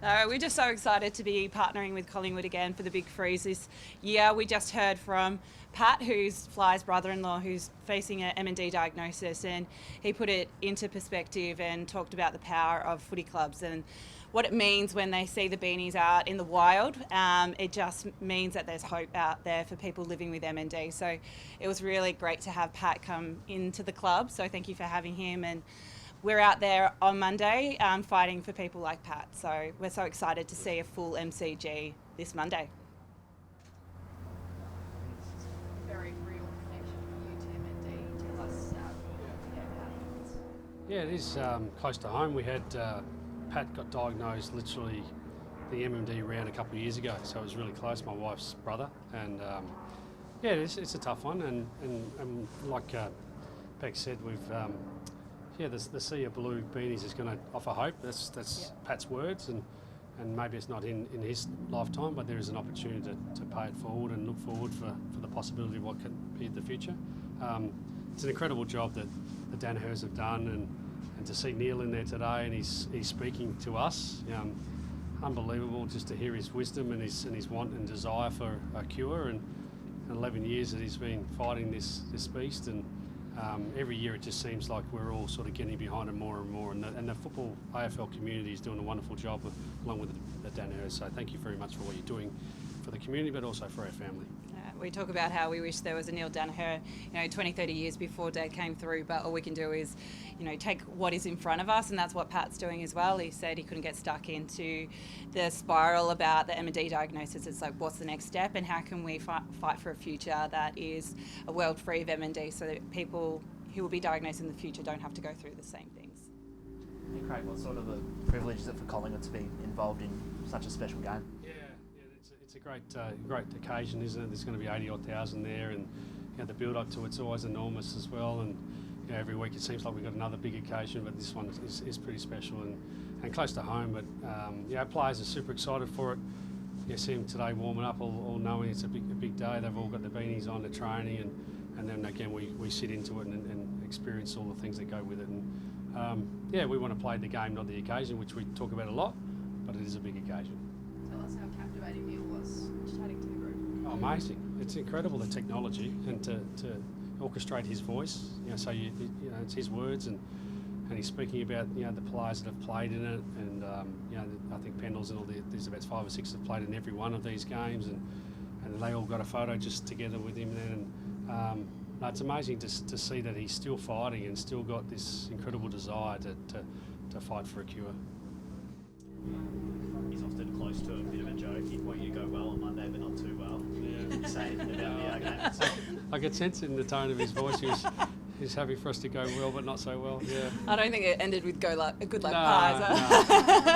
We're just so excited to be partnering with Collingwood again for the Big Freeze this year. We just heard from Pat, who's Fly's brother-in-law, who's facing an M&D diagnosis, and he put it into perspective and talked about the power of footy clubs and what it means when they see the beanies out in the wild. It just means that there's hope out there for people living with MND. So it was really great to have Pat come into the club. So thank you for having him. And we're out there on Monday fighting for people like Pat. So we're so excited to see a full MCG this Monday. Very real connection for you to MND. Tell us how it is. Yeah, it is close to home. We had Pat got diagnosed literally the MMD round a couple of years ago, so it was really close. My wife's brother, and yeah, it's a tough one. And like Beck said, we've the sea of blue beanies is going to offer hope. That's Pat's words, and maybe it's not in his lifetime, but there is an opportunity to pay it forward and look forward for the possibility of what can be in the future. It's an incredible job that the Danahers have done, and to see Neil in there today and he's speaking to us, unbelievable just to hear his wisdom and his want and desire for a cure. And 11 years that he's been fighting this beast, and every year it just seems like we're all sort of getting behind him more and more. And the football AFL community is doing a wonderful job along with the Danahers. So thank you very much for what you're doing for the community, but also for our family. We talk about how we wish there was a Neil Danaher, 20, 30 years before Dad came through, but all we can do is, take what is in front of us, and that's what Pat's doing as well. He said he couldn't get stuck into the spiral about the M&D diagnosis. It's like, what's the next step, and how can we fight for a future that is a world free of M&D, so that people who will be diagnosed in the future don't have to go through the same things. Hey Craig, what sort of a privilege is it for Collingwood to be involved in such a special game? It's a great occasion, isn't it? There's going to be 80,000 there, and the build-up to it's always enormous as well. And every week it seems like we've got another big occasion, but this one is pretty special and close to home. But players are super excited for it. You see them today warming up, all knowing it's a big day. They've all got their beanies on, the training, and then again we sit into it and experience all the things that go with it. And we want to play the game, not the occasion, which we talk about a lot, but it is a big occasion. Tell us how captivating Neil was chatting to the group. Oh, amazing! It's incredible, the technology, and to orchestrate his voice. So it's his words, and he's speaking about the players that have played in it, and I think Pendles and there's about 5 or 6 that have played in every one of these games, and they all got a photo just together with him then. And it's amazing to see that he's still fighting and still got this incredible desire to fight for a cure. He's often close to a bit of a joke. He'd want you to go well on Monday, but not too well. Yeah. Say anything about the game. I could sense in the tone of his voice he's happy for us to go well, but not so well. Yeah. I don't think it ended with good luck No, pies.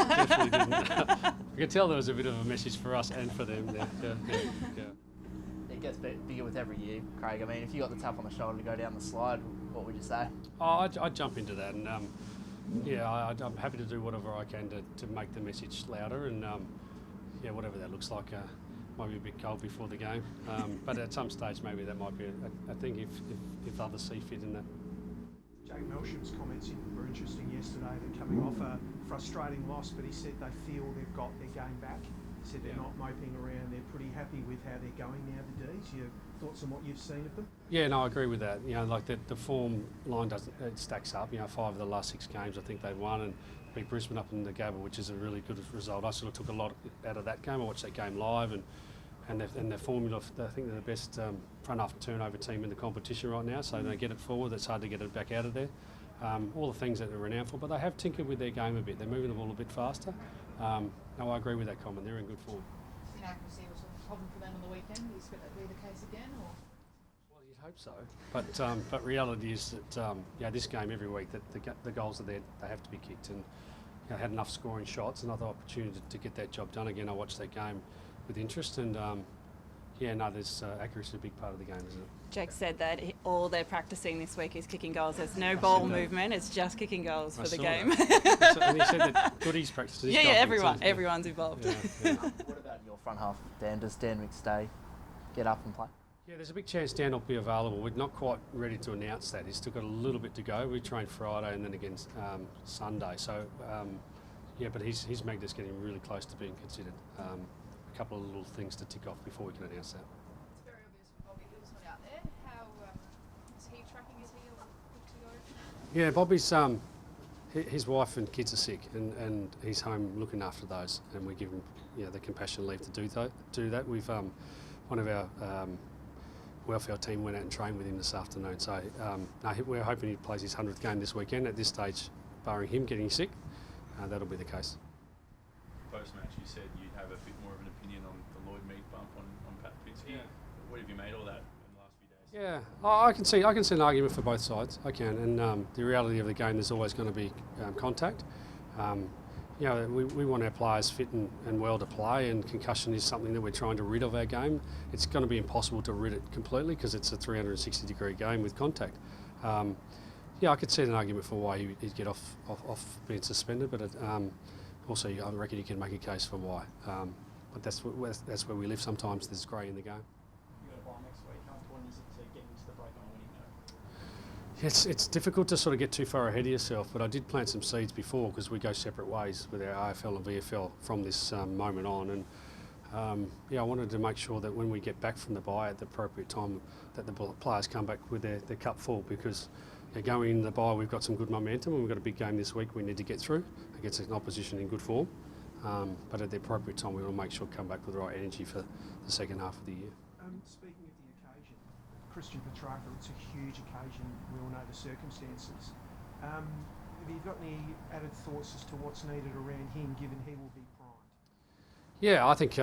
definitely didn't. I could tell there was a bit of a message for us and for them there. Yeah. It gets bigger with every year, Craig. I mean, if you got the tap on the shoulder to go down the slide, what would you say? Oh, I'd jump into that, and I'm happy to do whatever I can to make the message louder, and whatever that looks like. Might be a bit cold before the game, but at some stage maybe that might be a thing if others see fit in that. Jake Melsham's comments were interesting yesterday. They're coming off a frustrating loss, but he said they feel they've got their game back. He said they're not moping around. They're pretty happy with how they're going now, the D's. Your thoughts on what you've seen of them? Yeah, no, I agree with that. Like the form line it stacks up. 5 of the last 6 games I think they've won, and beat Brisbane up in the Gabba, which is a really good result. I sort of took a lot out of that game. I watched that game live, and their formula, I think they're the best front half turnover team in the competition right now, so they get it forward. It's hard to get it back out of there. All the things that they're renowned for, but they have tinkered with their game a bit. They're moving the ball a bit faster. No, I agree with that comment. They're in good form. Inaccuracy was a problem for them on the weekend. Do you expect that to be the case again? Or? Well, you'd hope so. But reality is that this game every week that the goals are there, they have to be kicked, and had enough scoring shots. Another opportunity to get that job done again. I watched that game with interest, and there's accuracy a big part of the game, isn't it? Jake said that all they're practicing this week is kicking goals. There's no ball movement. It's just kicking goals for the game. And he said that Goody's practicing. Everyone's involved. What about your front half, Dan? Does Dan McStay get up and play? Yeah, there's a big chance Dan will be available. We're not quite ready to announce that. He's still got a little bit to go. We trained Friday and then again Sunday. So, Yeah, but his magnet's getting really close to being considered. A couple of little things to tick off before we can announce that. It's very obvious Bobby Hill's not out there. How is he tracking? Is he all good to go? Yeah, Bobby's his wife and kids are sick, and he's home looking after those, and we give him the compassion leave to do that. We've one of our welfare team went out and trained with him this afternoon. So we're hoping he plays his 100th game this weekend. At this stage, barring him getting sick, that'll be the case. Post-match, you said you'd have a bit more of an opinion on the Lloyd Mead bump on Pat Lipinski. Yeah. What have you made all that in the last few days? Yeah, I can see an argument for both sides. I can, and the reality of the game, there's always going to be contact. We want our players fit and well to play, and concussion is something that we're trying to rid of our game. It's going to be impossible to rid it completely because it's a 360-degree game with contact. I could see an argument for why he'd get off being suspended, but also I reckon you can make a case for why. But that's where we live. Sometimes there's grey in the game. You've got a bye next week. How important is it to get into the break on a winning note? It's difficult to sort of get too far ahead of yourself, but I did plant some seeds before because we go separate ways with our AFL and VFL from this moment on. And I wanted to make sure that when we get back from the bye at the appropriate time, that the players come back with their cup full, because going into the bye, we've got some good momentum, and we've got a big game this week we need to get through against an opposition in good form. But at the appropriate time, we will make sure to come back with the right energy for the second half of the year. Speaking of the occasion, Christian Petrarca, it's a huge occasion. We all know the circumstances. Have you got any added thoughts as to what's needed around him, given he will be primed? Yeah, I think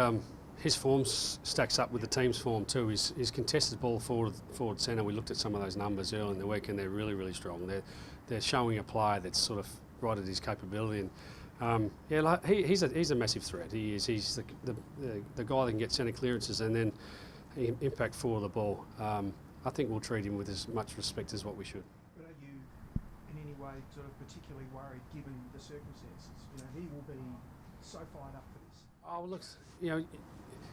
his form stacks up with the team's form too. His contested ball forward centre, we looked at some of those numbers early in the week, and they're really, really strong. They're showing a player that's sort of right at his capability. And he's a massive threat. He is. He's the guy that can get centre clearances and then impact for the ball. I think we'll treat him with as much respect as what we should. But are you in any way sort of particularly worried, given the circumstances? He will be so fired up for this. Oh, well, look,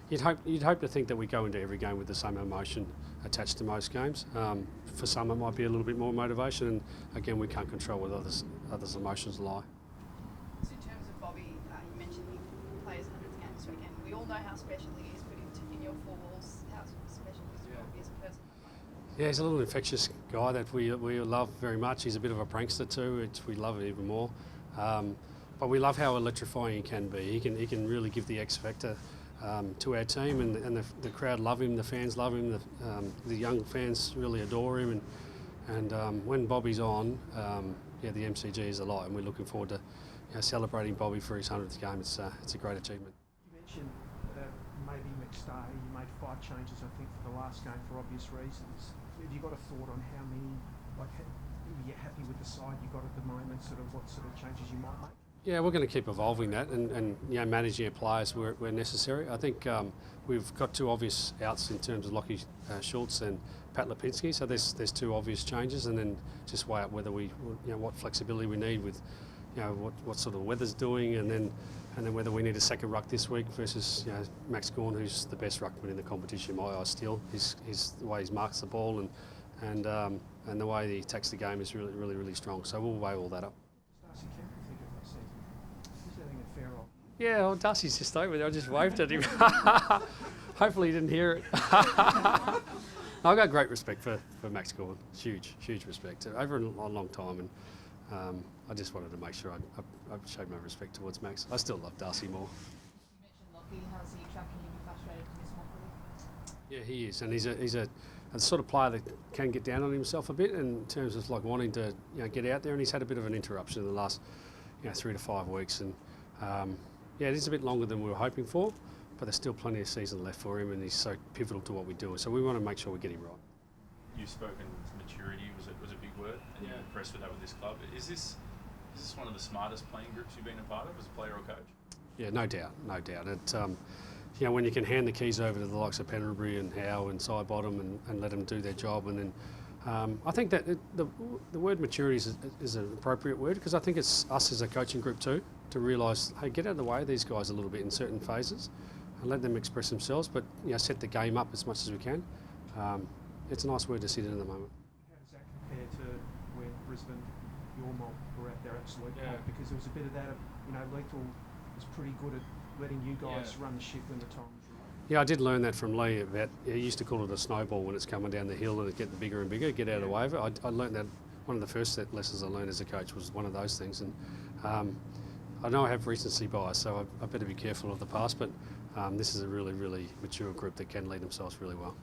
you'd hope to think that we go into every game with the same emotion attached to most games. For some, it might be a little bit more motivation, and again, we can't control where others' emotions lie. So in terms of Bobby, you mentioned he plays 100th game this weekend. We all know how special he is, but in your four walls, how special is Bobby as a person? Yeah, he's a little infectious guy that we love very much. He's a bit of a prankster too, which we love it even more. But we love how electrifying he can be. He can really give the X factor to our team, and the crowd love him, the fans love him, the young fans really adore him, and when Bobby's on, the MCG is a lot, and we're looking forward to celebrating Bobby for his 100th game. It's a great achievement. You mentioned that maybe McStay, you made 5 changes, I think, for the last game for obvious reasons. Have you got a thought on how many, are you happy with the side you got at the moment, sort of what sort of changes you might make? Yeah, we're going to keep evolving that and managing our players where necessary. I think we've got 2 obvious outs in terms of Lockie Schultz and Pat Lipinski, so there's 2 obvious changes, and then just weigh up whether we, what flexibility we need with, what sort of weather's doing, and then whether we need a second ruck this week versus Max Gawn, who's the best ruckman in the competition in my eyes still. His the way he marks the ball and the way he attacks the game is really, really, really strong. So we'll weigh all that up. Yeah, well, Darcy's just over there. I just waved at him. Hopefully he didn't hear it. I've got great respect for Max Gawn. Huge respect. Over a long time, and I just wanted to make sure I showed my respect towards Max. I still love Darcy more. You mentioned Lockie. How's he tracking? You frustrated to miss one? Yeah, he is, and he's a sort of player that can get down on himself a bit in terms of like wanting to get out there, and he's had a bit of an interruption in the last 3 to 5 weeks, and it is a bit longer than we were hoping for, but there's still plenty of season left for him, and he's so pivotal to what we do. So we want to make sure we get him right. You've spoken maturity was a big word, and you're impressed with that with this club. Is this one of the smartest playing groups you've been a part of as a player or coach? Yeah, no doubt. It, when you can hand the keys over to the likes of Penderbury and Howe and Sidebottom and let them do their job, and then I think that the word maturity is an appropriate word, because I think it's us as a coaching group too, to realise, hey, get out of the way of these guys a little bit in certain phases and let them express themselves, but set the game up as much as we can. It's a nice word to sit in at the moment. How does that compare to when Brisbane, your mob, were at their absolute top? Because there was a bit of that Lethal was pretty good at letting you guys run the ship when the time was right. Yeah, I did learn that from Lee about, he used to call it a snowball when it's coming down the hill and it's getting bigger and bigger, get out of the way of it. I learned that, one of the first lessons I learned as a coach was one of those things. And I know I have recency bias, so I better be careful of the past, but this is a really, really mature group that can lead themselves really well.